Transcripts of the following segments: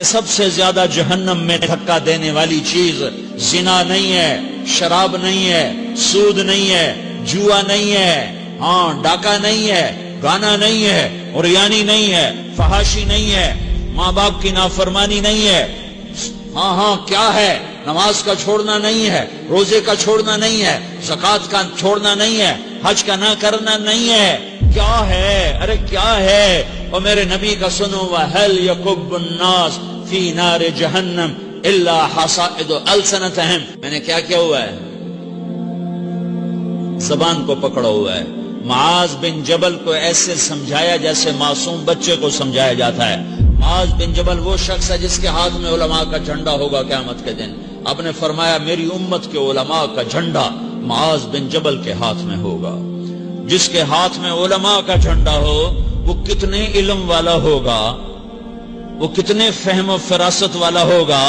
سب سے زیادہ جہنم میں دھکا دینے والی چیز زنا نہیں ہے، شراب نہیں ہے، سود نہیں ہے، جوا نہیں ہے، ڈاکہ نہیں ہے، گانا نہیں ہے، عریانی نہیں ہے، فحاشی نہیں ہے، ماں باپ کی نافرمانی نہیں ہے، کیا ہے؟ نماز کا چھوڑنا نہیں ہے، روزے کا چھوڑنا نہیں ہے، زکوٰۃ کا چھوڑنا نہیں ہے، حج کا نہ کرنا نہیں ہے، کیا ہے؟ ارے کیا ہے؟ اور میرے نبی کا سنو، وَهَلْ يَكُبُّ النَّاسِ فِي نَارِ جَهَنَّمَ إِلَّا حَصَائِدُ أَلْسِنَتِهِمْ۔ میں نے کیا کیا ہوا ہے؟ زبان کو پکڑا ہوا ہے۔ معاذ بن جبل کو ایسے سمجھایا جیسے معصوم بچے کو سمجھایا جاتا ہے۔ معاذ بن جبل وہ شخص ہے جس کے ہاتھ میں علماء کا جھنڈا ہوگا قیامت کے دن۔ آپ نے فرمایا میری امت کے علماء کا جھنڈا معاذ بن جبل کے ہاتھ میں ہوگا۔ جس کے ہاتھ میں علماء کا جھنڈا ہو وہ کتنے علم والا ہوگا، وہ کتنے فہم و فراست والا ہوگا،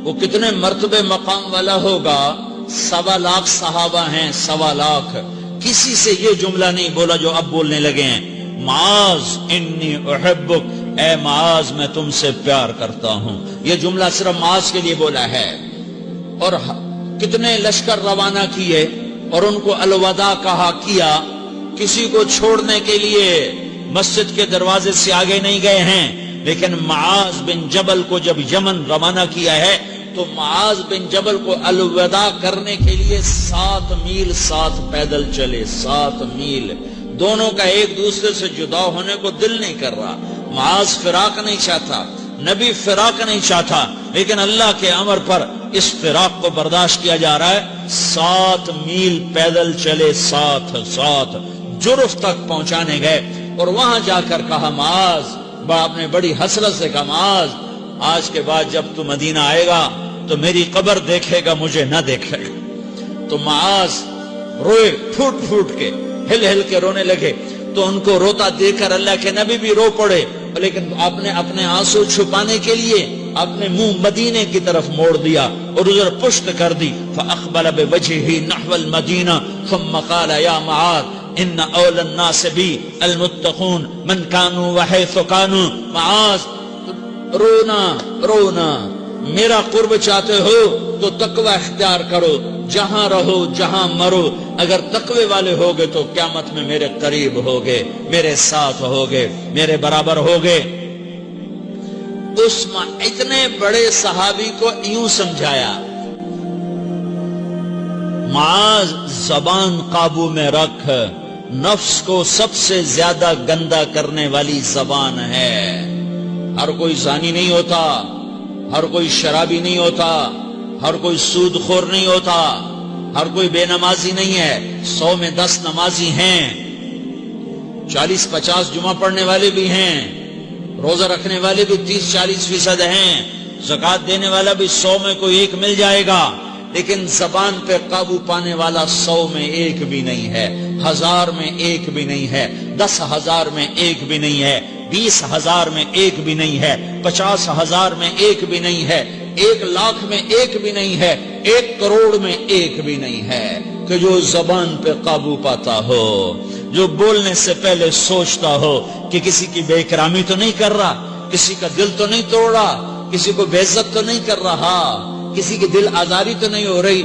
وہ کتنے مرتبے مقام والا ہوگا۔ 1.25 لاکھ صحابہ ہیں، 1.25 لاکھ۔ کسی سے یہ جملہ نہیں بولا جو اب بولنے لگے ہیں، معاذ انی احبک، اے معاذ میں تم سے پیار کرتا ہوں۔ یہ جملہ صرف معاذ کے لیے بولا ہے۔ اور کتنے لشکر روانہ کیے اور ان کو الوداع کہا کیا، کسی کو چھوڑنے کے لیے مسجد کے دروازے سے آگے نہیں گئے ہیں، لیکن معاذ بن جبل کو جب یمن روانہ کیا ہے تو معاذ بن جبل کو الوداع کرنے کے لیے 7 میل 7 پیدل چلے، 7 میل۔ دونوں کا ایک دوسرے سے جدا ہونے کو دل نہیں کر رہا۔ معاذ فراق نہیں چاہتا، نبی فراق نہیں چاہتا، لیکن اللہ کے امر پر اس فراق کو برداشت کیا جا رہا ہے۔ 7 میل پیدل چلے، 7 جرف تک پہنچانے گئے اور وہاں جا کر کہا معاذ، آپ نے بڑی حسرت سے کہا معاذ آج کے بعد جب تو مدینہ آئے گا تو میری قبر دیکھے گا، مجھے نہ دیکھے گا۔ تو معاذ روئے، پھوٹ پھوٹ کے، ہل ہل کے رونے لگے۔ تو ان کو روتا دیکھ کر اللہ کے نبی بھی رو پڑے، لیکن آپ نے اپنے آنسو چھپانے کے لیے اپنے منہ مدینے کی طرف موڑ دیا اور ادھر پشت کر دی۔ فَأَقْبَلَ بِوَجْهِهِ نَحْوَ الْمَدِينَةِ ثُمَّ قَالَ يَا مُعَاذ إِنَّ أَوْلَى النَّاسِ بِي الْمُتَّقُونَ مَنْ كَانُوا وَحَيْثُ كَانُوا۔ معاذ رونا، میرا قرب چاہتے ہو تو تقوی اختیار کرو، جہاں رہو جہاں مرو، اگر تقوی والے ہوگے تو قیامت میں میرے قریب ہوگے، میرے ساتھ ہوگے، میرے برابر ہوگے۔ اس اتنے بڑے صحابی کو یوں سمجھایا، معاذ زبان قابو میں رکھ، نفس کو سب سے زیادہ گندا کرنے والی زبان ہے۔ ہر کوئی زانی نہیں ہوتا، ہر کوئی شرابی نہیں ہوتا، ہر کوئی سود خور نہیں ہوتا، ہر کوئی بے نمازی نہیں ہے۔ 100 میں 10 نمازی ہیں، 40-50 جمعہ پڑھنے والے بھی ہیں، روزہ رکھنے والے بھی 30-40% ہیں، زکوٰۃ دینے والا بھی 100 میں کوئی ایک مل جائے گا، لیکن زبان پہ قابو پانے والا 100 میں ایک بھی نہیں ہے، 1000 میں ایک بھی نہیں ہے، 10,000 میں ایک بھی نہیں ہے، 20,000 میں ایک بھی نہیں ہے، 50,000 میں ایک بھی نہیں ہے، 1,00,000 میں ایک بھی نہیں ہے، 1 کروڑ میں ایک بھی نہیں ہے کہ جو زبان پہ قابو پاتا ہو، جو بولنے سے پہلے سوچتا ہو کہ کسی کی بے اکرامی تو نہیں کر رہا، کسی کا دل تو نہیں توڑ رہا، کسی کو بے عزت تو نہیں کر رہا، کسی کی دل آزاری تو نہیں ہو رہی۔